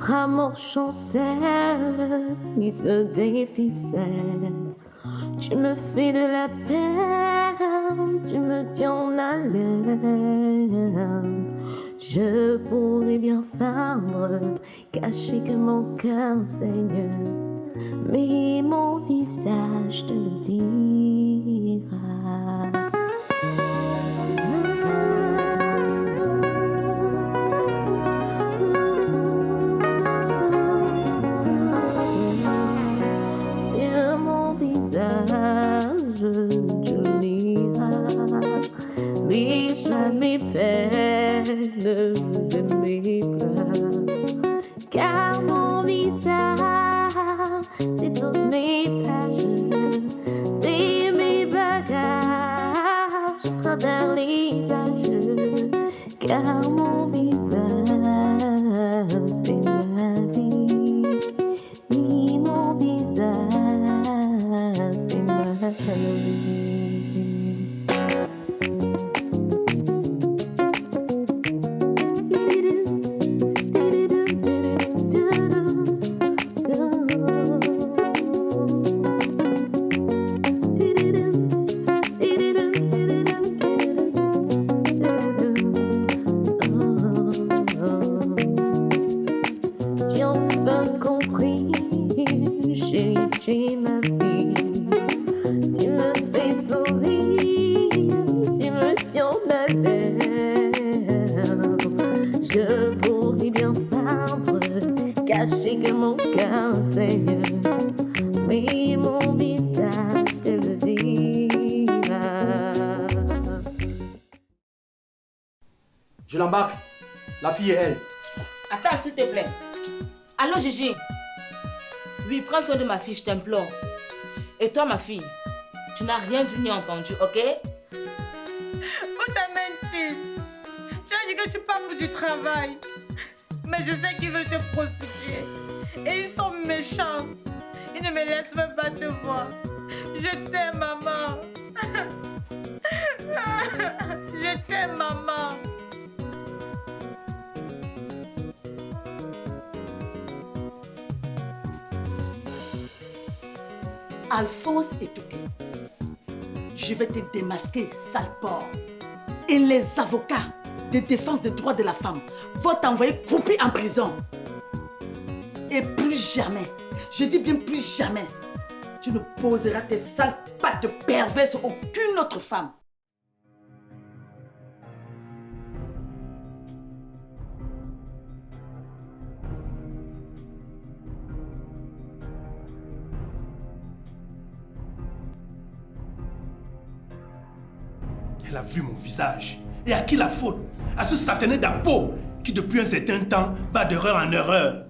Notre amour chancelle, mise des ficelles. Tu me fais de la peine, tu me tiens en haleine. Je pourrais bien feindre, cacher que mon cœur saigne, mais mon visage te le dira. Sur mon visage, tu liras mes joies, mes peines et mes pleurs. Car mon visage, c'est toutes mes pages, c'est mes bagages à travers les âges. Car mon visage, c'est ma vie. Oui, mon visage, c'est ma vie. J'ai ma vie, tu me fais sourire, tu me tiens la lèvre. Je pourrais bien feindre, cacher que mon cœur saigne, mais mon visage te le dira. Je l'embarque, la fille et elle. Attends, s'il te plaît. Allô, Gigi? Oui, prends soin de ma fille, je t'implore. Et toi, ma fille, tu n'as rien vu ni entendu, ok? Où t'amènes-t-il? Tu as dit que tu pars pour du travail. Mais je sais qu'ils veulent te prostituer. Et ils sont méchants. Ils ne me laissent même pas te voir. Je t'aime, maman. Je t'aime, maman. Alphonse et Touquet, je vais te démasquer, sale porc. Et les avocats de défense des droits de la femme vont t'envoyer couper en prison. Et plus jamais, je dis bien plus jamais, tu ne poseras tes sales pattes de pervers sur aucune autre femme. Elle a vu mon visage. Et à qui la faute? À ce satané d'Apo qui depuis un certain temps va d'erreur en erreur.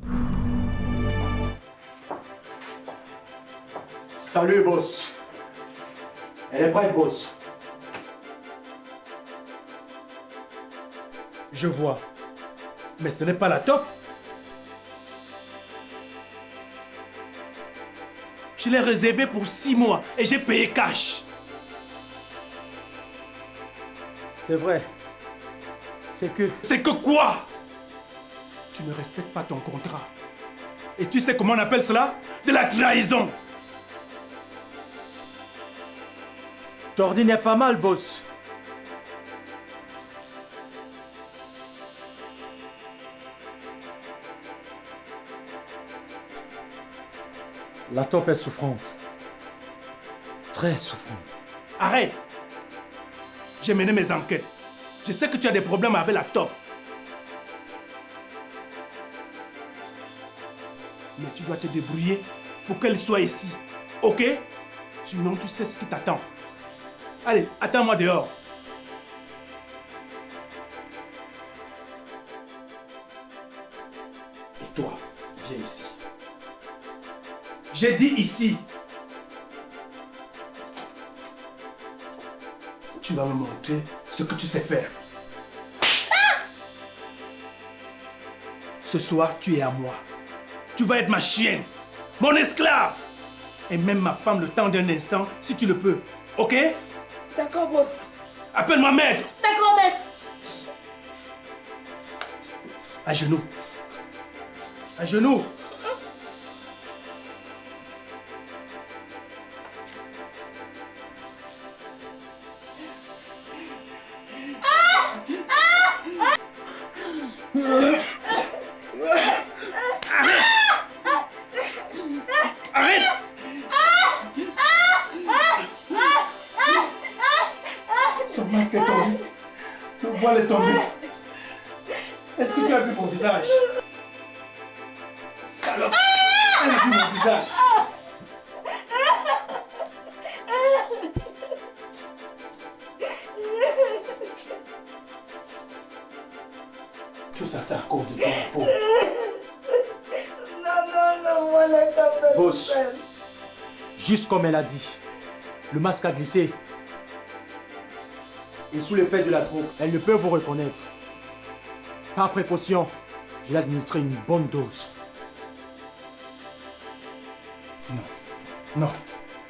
Salut, boss. Elle est prête, boss. Je vois. Mais ce n'est pas la top. Je l'ai réservé pour 6 mois et j'ai payé cash. C'est vrai. C'est que... C'est que quoi? Tu ne respectes pas ton contrat. Et tu sais comment on appelle cela? De la trahison. Tordi n'est pas mal, boss. La top est souffrante. Très souffrante. Arrête. J'ai mené mes enquêtes. Je sais que tu as des problèmes avec la top. Mais tu dois te débrouiller pour qu'elle soit ici. Ok? Sinon, tu sais ce qui t'attend. Allez, attends-moi dehors. Et toi, viens ici. J'ai dit ici. Tu vas me montrer ce que tu sais faire. Ce soir, tu es à moi. Tu vas être ma chienne, mon esclave. Et même ma femme le temps d'un instant, si tu le peux. Ok? D'accord, boss. Appelle-moi maître. D'accord, maître. À genoux. À genoux. Arrête! Son masque est tombé. Le voile est tombé. Est-ce que tu as vu mon visage? Salope! Elle a vu mon visage. Tout ça, c'est à cause de ton peau. Non, moi, la caméra. Boss, juste comme elle a dit, le masque a glissé. Et sous l'effet de la drogue, elle ne peut vous reconnaître. Par précaution, je vais administrer une bonne dose. Non,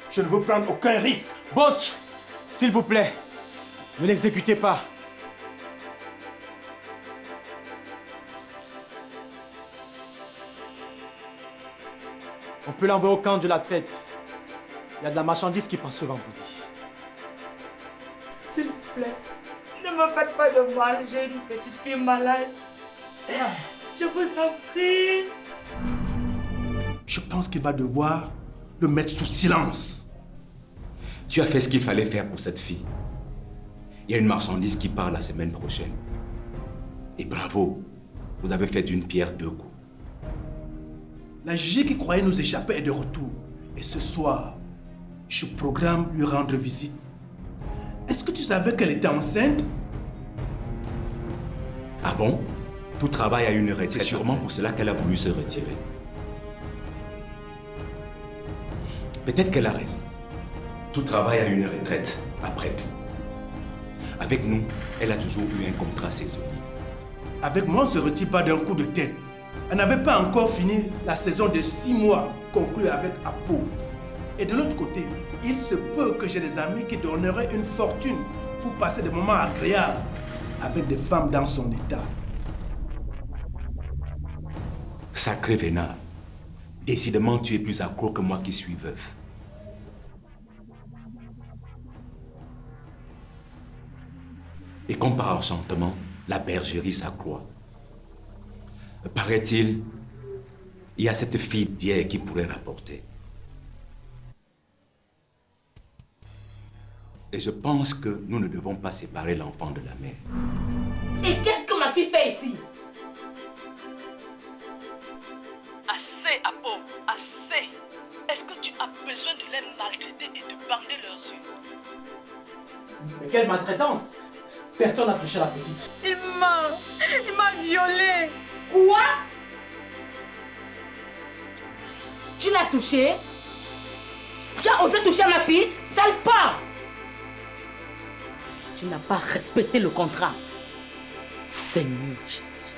je ne veux prendre aucun risque. Boss, s'il vous plaît, ne l'exécutez pas. On peut l'envoyer au camp de la traite. Il y a de la marchandise qui passe ce vendredi. S'il vous plaît, ne me faites pas de mal, j'ai une petite fille malade. Je vous en prie. Je pense qu'il va devoir le mettre sous silence. Tu as fait ce qu'il fallait faire pour cette fille. Il y a une marchandise qui part la semaine prochaine. Et bravo, vous avez fait d'une pierre deux coups. La Gigi qui croyait nous échapper est de retour. Et ce soir, je programme lui rendre visite. Est-ce que tu savais qu'elle était enceinte? Ah bon? Tout travail a une retraite. C'est sûrement pour cela qu'elle a voulu se retirer. Peut-être qu'elle a raison. Tout travail a une retraite, après tout. Avec nous, elle a toujours eu un contrat saisonnier. Avec moi, on ne se retire pas d'un coup de tête. Elle n'avait pas encore fini la saison de 6 mois conclue avec Apo. Et de l'autre côté, il se peut que j'ai des amis qui donneraient une fortune pour passer des moments agréables avec des femmes dans son état. Sacré vénard. Décidément, tu es plus accro que moi qui suis veuf. Et comme par enchantement, la bergerie s'accroît. Paraît-il, il y a cette fille d'hier qui pourrait rapporter. Et je pense que nous ne devons pas séparer l'enfant de la mère. Et qu'est-ce que ma fille fait ici? Assez, Apo, assez. Est-ce que tu as besoin de les maltraiter et de bander leurs yeux? Mais quelle maltraitance! Personne n'a touché la petite. Il m'a violée. Quoi? Tu l'as touchée? Tu as osé toucher ma fille? Sale pas! Tu n'as pas respecté le contrat. Seigneur Jésus.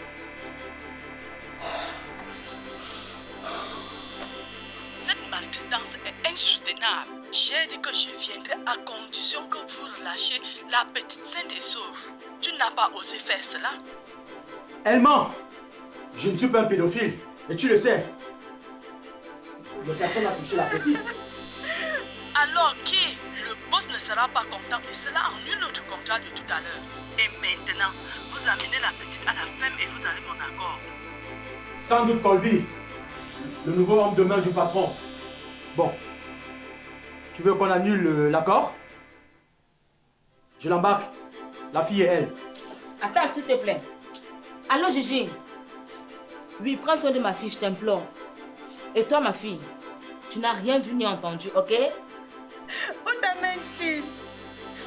Cette maltraitance est insoutenable. J'ai dit que je viendrai à condition que vous relâchiez la petite saine et sauve. Tu n'as pas osé faire cela? Elle ment! Je ne suis pas un pédophile, et tu le sais. Mais personne n'a touché la petite. Alors qui? Le boss ne sera pas content et cela annule notre contrat de tout à l'heure. Et maintenant, vous amenez la petite à la ferme et vous avez mon accord. Sans doute Colby, le nouveau homme de main du patron. Bon, tu veux qu'on annule l'accord? Je l'embarque, la fille et elle. Attends, s'il te plaît. Allô, Gigi? Oui, prends soin de ma fille, je t'implore. Et toi, ma fille, tu n'as rien vu ni entendu, ok? Où ta menti?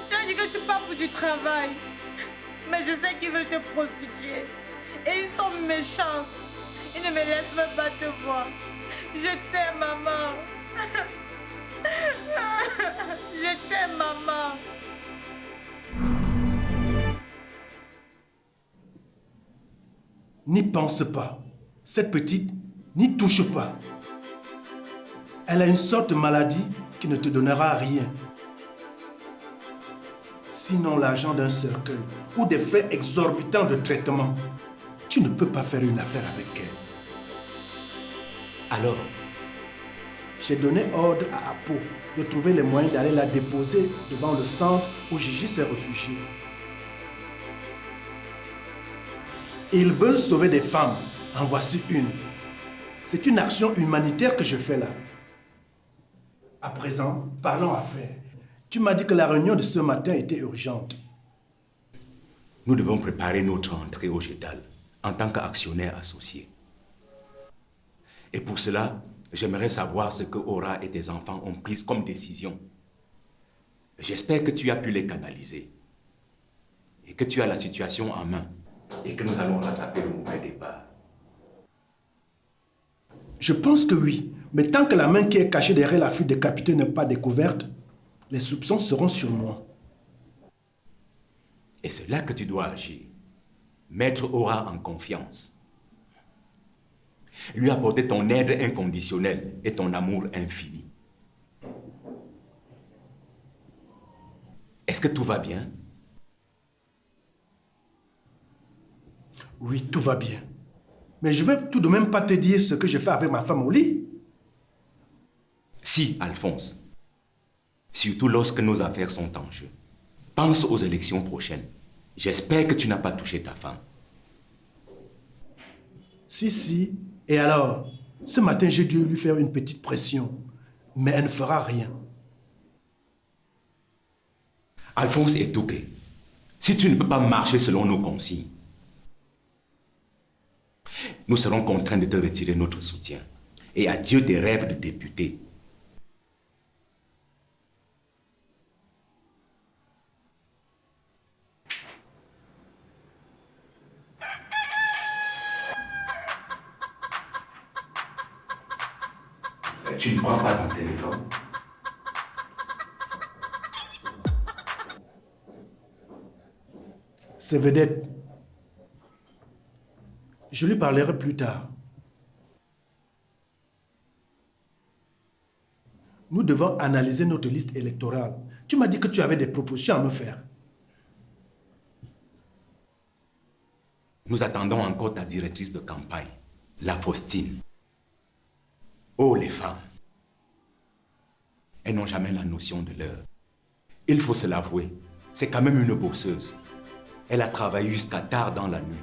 Tu as dit que tu pars pour du travail. Mais je sais qu'ils veulent te prostituer. Et ils sont méchants. Ils ne me laissent même pas te voir. Je t'aime, maman. Je t'aime, maman. N'y pense pas. Cette petite, n'y touche pas. Elle a une sorte de maladie qui ne te donnera rien. Sinon l'argent d'un cercueil ou des frais exorbitants de traitement. Tu ne peux pas faire une affaire avec elle. Alors? J'ai donné ordre à Apo de trouver les moyens d'aller la déposer devant le centre où Gigi s'est réfugié. Ils veulent sauver des femmes. En voici une. C'est une action humanitaire que je fais là. À présent, parlons affaires. Tu m'as dit que la réunion de ce matin était urgente. Nous devons préparer notre entrée au GEDAL en tant qu'actionnaire associé. Et pour cela, j'aimerais savoir ce que Aura et tes enfants ont pris comme décision. J'espère que tu as pu les canaliser et que tu as la situation en main et que nous allons rattraper le mauvais départ. Je pense que oui, mais tant que la main qui est cachée derrière la fuite décapitée n'est pas découverte, les soupçons seront sur moi. Et c'est là que tu dois agir. Mettre Aura en confiance. Lui apporter ton aide inconditionnelle et ton amour infini. Est-ce que tout va bien? Oui, tout va bien. Mais je ne vais tout de même pas te dire ce que je fais avec ma femme au lit. Si, Alphonse. Surtout lorsque nos affaires sont en jeu. Pense aux élections prochaines. J'espère que tu n'as pas touché ta femme. Si. Et alors, ce matin, j'ai dû lui faire une petite pression. Mais elle ne fera rien. Alphonse est OK. Si tu ne peux pas marcher selon nos consignes, nous serons contraints de te retirer notre soutien. Et adieu tes rêves de député. Tu ne prends pas ton téléphone. C'est Vedette. Je lui parlerai plus tard. Nous devons analyser notre liste électorale. Tu m'as dit que tu avais des propositions à me faire. Nous attendons encore ta directrice de campagne, la Faustine. Oh, les femmes! Elles n'ont jamais la notion de l'heure. Il faut se l'avouer, c'est quand même une bosseuse. Elle a travaillé jusqu'à tard dans la nuit.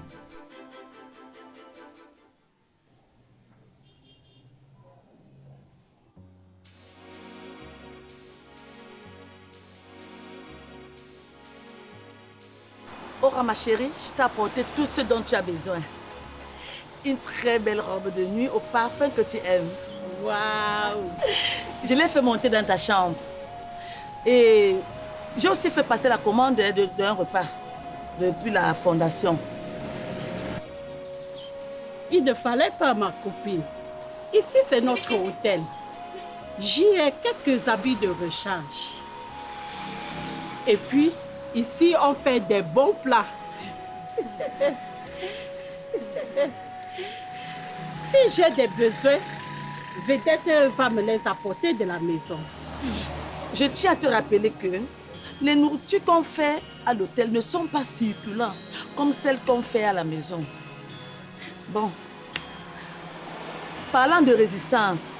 Aura, ma chérie, je t'ai apporté tout ce dont tu as besoin. Une très belle robe de nuit au parfum que tu aimes. Waouh! Je l'ai fait monter dans ta chambre. Et j'ai aussi fait passer la commande d'un repas depuis la fondation. Il ne fallait pas, ma copine. Ici, c'est notre hôtel. J'y ai quelques habits de rechange. Et puis, ici, on fait des bons plats. Si j'ai des besoins, Vedette va me les apporter de la maison. Je tiens à te rappeler que les nourritures qu'on fait à l'hôtel ne sont pas succulentes comme celles qu'on fait à la maison. Bon. Parlant de résistance,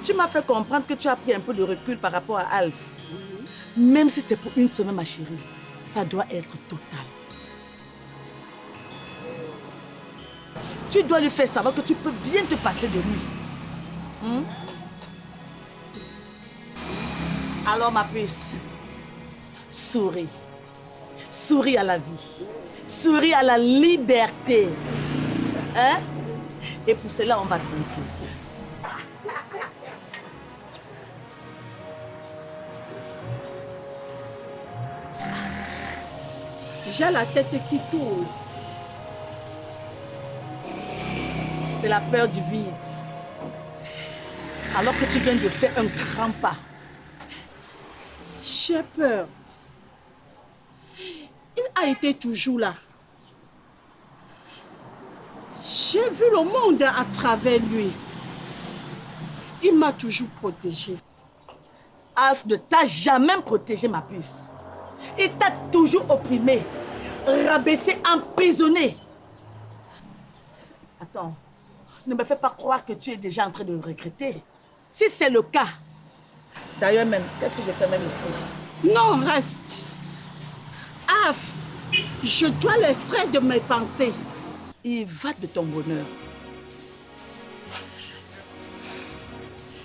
tu m'as fait comprendre que tu as pris un peu de recul par rapport à Alf. Même si c'est pour une semaine, ma chérie, ça doit être total. Tu dois lui faire savoir que tu peux bien te passer de lui. Alors, ma puce, souris. Souris à la vie. Souris à la liberté. Hein? Et pour cela, on va tranquille. J'ai la tête qui tourne. C'est la peur du vide. Alors que tu viens de faire un grand pas. J'ai peur. Il a été toujours là. J'ai vu le monde à travers lui. Il m'a toujours protégée. Alf ne t'a jamais protégé, ma puce. Il t'a toujours opprimé, rabaissé, emprisonné. Attends, Ne me fais pas croire que tu es déjà en train de le regretter. Si c'est le cas, d'ailleurs même, qu'est-ce que je fais même ici? Non, reste. Af, je dois l'extraire de mes pensées. Il va de ton bonheur.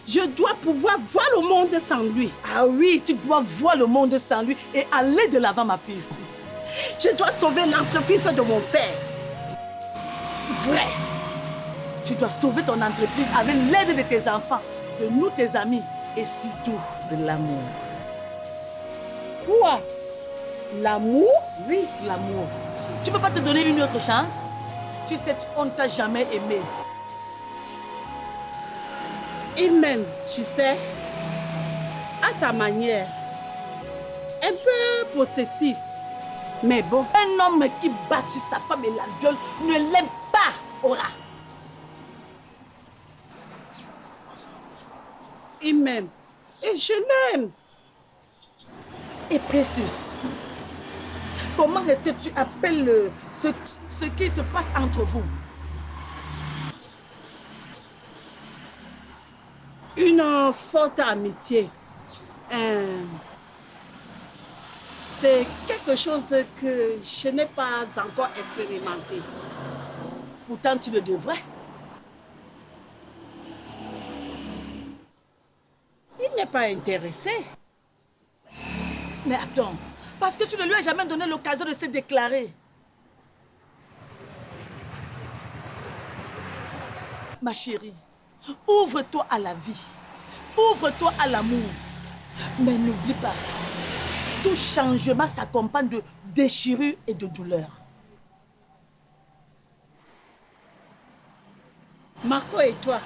Je dois pouvoir voir le monde sans lui. Ah oui, tu dois voir le monde sans lui et aller de l'avant, ma piste. Je dois sauver l'entreprise de mon père. Vrai. Tu dois sauver ton entreprise avec l'aide de tes enfants, de nous, tes amis, et surtout de l'amour. Quoi? L'amour? Oui, l'amour. Tu ne peux pas te donner une autre chance? Tu sais, on ne t'a jamais aimé. Il m'aime, tu sais, à sa manière, un peu possessif, mais bon. Un homme qui bat sur sa femme et la viole ne l'aime pas, Ora. Il m'aime et je l'aime. Et Precious, comment est-ce que tu appelles ce qui se passe entre vous? Une forte amitié. C'est quelque chose que je n'ai pas encore expérimenté. Pourtant, tu le devrais. Il n'est pas intéressé. Mais attends, parce que tu ne lui as jamais donné l'occasion de se déclarer. Ma chérie, ouvre-toi à la vie. Ouvre-toi à l'amour. Mais n'oublie pas, tout changement s'accompagne de déchirure et de douleur. Marco et toi?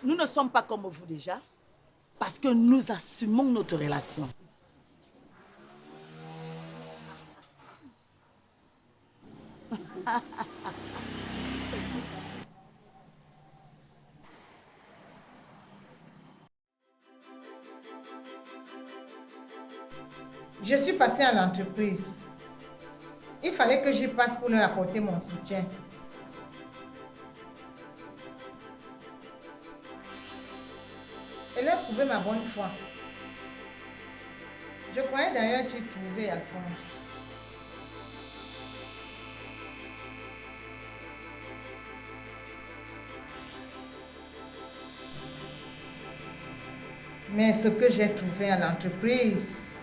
Nous ne sommes pas comme vous déjà, parce que nous assumons notre relation. Je suis passée à l'entreprise. Il fallait que j'y passe pour leur apporter mon soutien. Et leur prouver ma bonne foi. Je croyais d'ailleurs t'y trouver, Alphonse. Mais ce que j'ai trouvé à l'entreprise,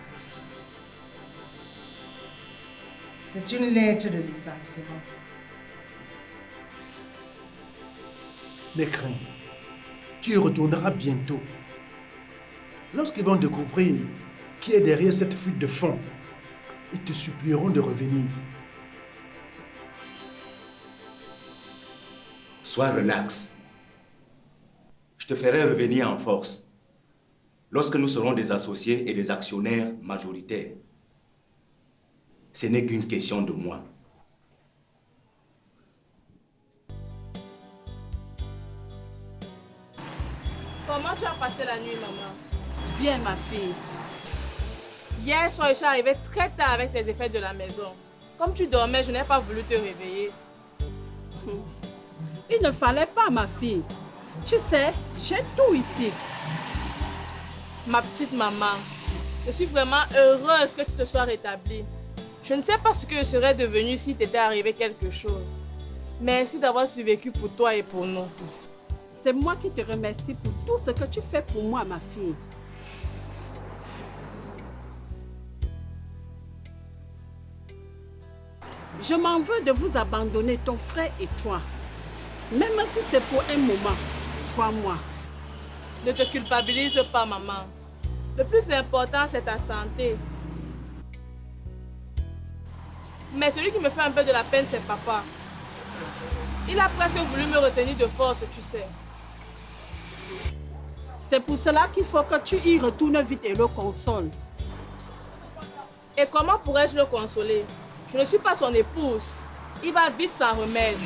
c'est une lettre de licenciement. Ne crains, tu y retourneras bientôt. Lorsqu'ils vont découvrir qui est derrière cette fuite de fonds, ils te supplieront de revenir. Sois relax. Je te ferai revenir en force lorsque nous serons des associés et des actionnaires majoritaires. Ce n'est qu'une question de mois. Comment tu as passé la nuit, maman? Bien, ma fille. Hier soir, je suis arrivée très tard avec les effets de la maison. Comme tu dormais, je n'ai pas voulu te réveiller. Il ne fallait pas, ma fille. Tu sais, j'ai tout ici. Ma petite maman, je suis vraiment heureuse que tu te sois rétablie. Je ne sais pas ce que je serais devenue si t'était arrivé quelque chose. Merci d'avoir survécu pour toi et pour nous. C'est moi qui te remercie pour tout ce que tu fais pour moi, ma fille. Je m'en veux de vous abandonner, ton frère et toi. Même si c'est pour un moment, crois-moi. Ne te culpabilise pas, maman. Le plus important, c'est ta santé. Mais celui qui me fait un peu de la peine, c'est papa. Il a presque voulu me retenir de force, tu sais. C'est pour cela qu'il faut que tu y retournes vite et le consoles. Et comment pourrais-je le consoler? Je ne suis pas son épouse. Il va vite s'en remettre.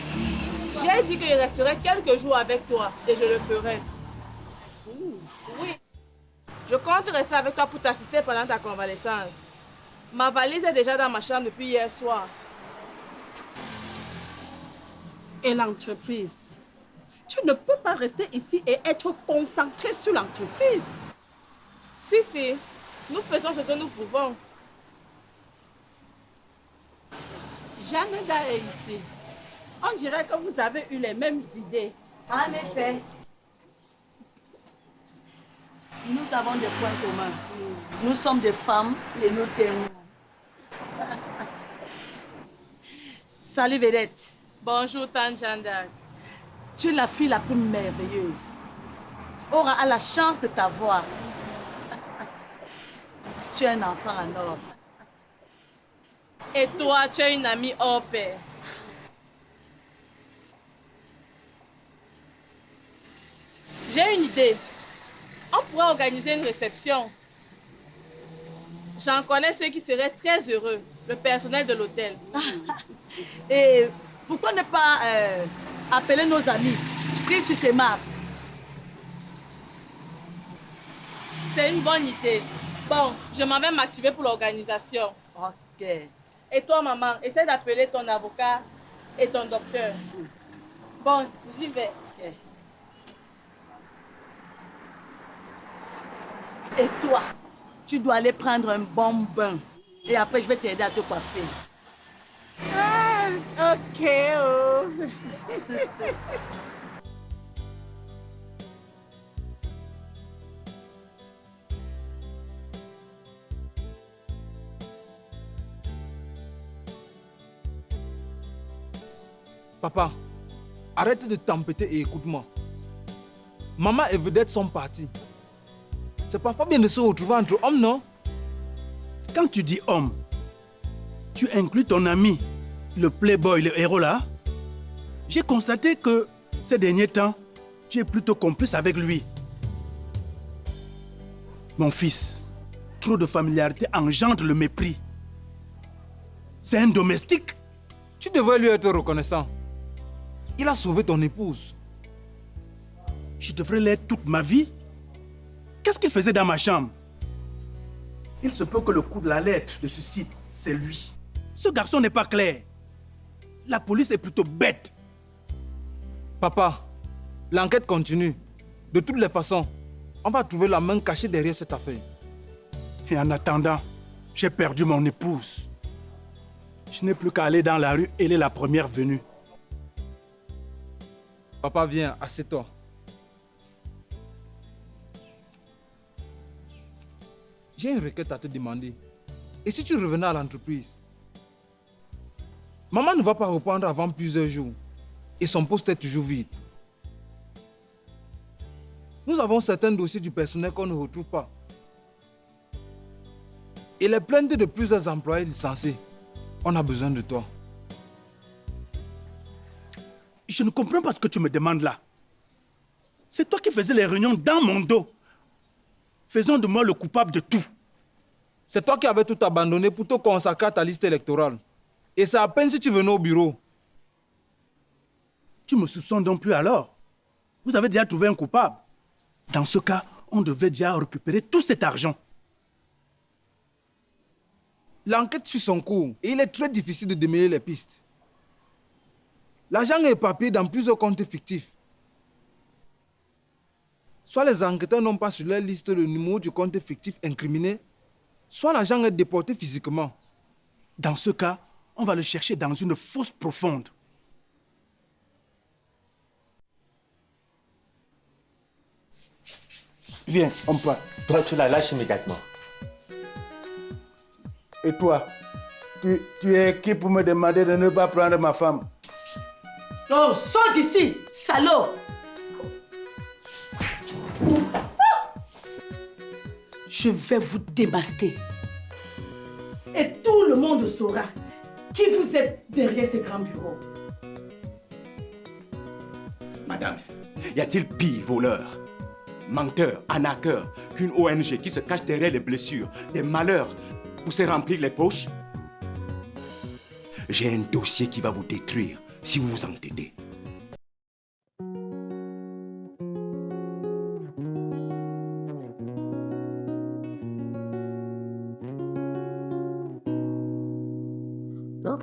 J'ai dit qu'il resterait quelques jours avec toi et je le ferai. Oui. Je compte rester avec toi pour t'assister pendant ta convalescence. Ma valise est déjà dans ma chambre depuis hier soir. et l'entreprise. Tu ne peux pas rester ici et être concentré sur l'entreprise. Si, nous faisons ce que nous pouvons. Janeda est ici. On dirait que vous avez eu les mêmes idées. En effet, nous avons des points communs. Nous sommes des femmes et nous t'aimons. Salut Vedette. Bonjour, Tante Jeanne. Tu es la fille la plus merveilleuse. Aura a la chance de t'avoir. Tu es un enfant en or. Et toi, tu es une amie hors pair. J'ai une idée. On pourrait organiser une réception. J'en connais ceux qui seraient très heureux, le personnel de l'hôtel. Et pourquoi ne pas appeler nos amis, Chris et Marc? C'est une bonne idée. Bon, je m'en vais m'activer pour l'organisation. Ok. Et toi, maman, essaie d'appeler ton avocat et ton docteur. Bon, j'y vais. Ok. Et toi, tu dois aller prendre un bon bain. Et après, je vais t'aider à te coiffer. Ah, ok. Oh. Papa, arrête de t'embêter et écoute-moi. Maman et Vedette sont partis. C'est parfois bien de se retrouver entre hommes, non? Quand tu dis homme, tu inclus ton ami, le playboy, le héros là. J'ai constaté que ces derniers temps, tu es plutôt complice avec lui. Mon fils, trop de familiarité engendre le mépris. C'est un domestique. Tu devrais lui être reconnaissant. Il a sauvé ton épouse. Je devrais l'être toute ma vie. Qu'est-ce qu'il faisait dans ma chambre? Il se peut que le coup de la lettre de suicide, c'est lui. Ce garçon n'est pas clair. La police est plutôt bête. Papa, l'enquête continue. De toutes les façons, on va trouver la main cachée derrière cette affaire. Et en attendant, j'ai perdu mon épouse. Je n'ai plus qu'à aller dans la rue, elle est la première venue. Papa, viens, assieds-toi. J'ai une requête à te demander. Et si tu revenais à l'entreprise? Maman ne va pas reprendre avant plusieurs jours. Et son poste est toujours vide. Nous avons certains dossiers du personnel qu'on ne retrouve pas. Et les plaintes de plusieurs employés licenciés. On a besoin de toi. Je ne comprends pas ce que tu me demandes là. C'est toi qui faisais les réunions dans mon dos. Faisons de moi le coupable de tout. C'est toi qui avais tout abandonné pour te consacrer à ta liste électorale. Et c'est à peine si tu venais au bureau. Tu me soupçonnes donc plus alors? Vous avez déjà trouvé un coupable. Dans ce cas, on devait déjà récupérer tout cet argent. L'enquête suit son cours et il est très difficile de démêler les pistes. L'argent est éparpillé dans plusieurs comptes fictifs. Soit les enquêteurs n'ont pas sur leur liste le numéro du compte fictif incriminé, soit l'argent est déporté physiquement. Dans ce cas, on va le chercher dans une fosse profonde. Viens, on part. Toi, tu la lâches immédiatement. Et toi, tu es qui pour me demander de ne pas prendre ma femme? Oh, sors d'ici, salaud! Je vais vous démasquer. Et tout le monde saura qui vous êtes derrière ces grands bureaux. Madame, y a-t-il pire voleur, menteur, arnaqueur qu'une ONG qui se cache derrière les blessures, des malheurs pour se remplir les poches? J'ai un dossier qui va vous détruire si vous vous entêtez.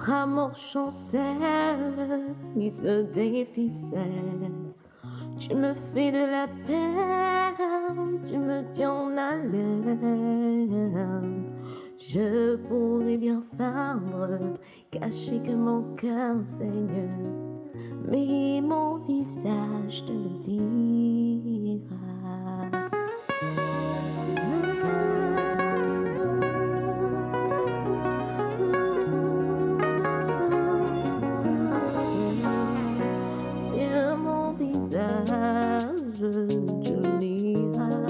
notre amour chancelle, il se déficelle. Tu me fais de la peine, tu me tiens en haleine. Je pourrais bien feindre, cacher que mon cœur saigne, mais mon visage te le dira. Sur mon visage, tu liras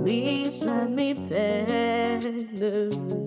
les joies de mes peines.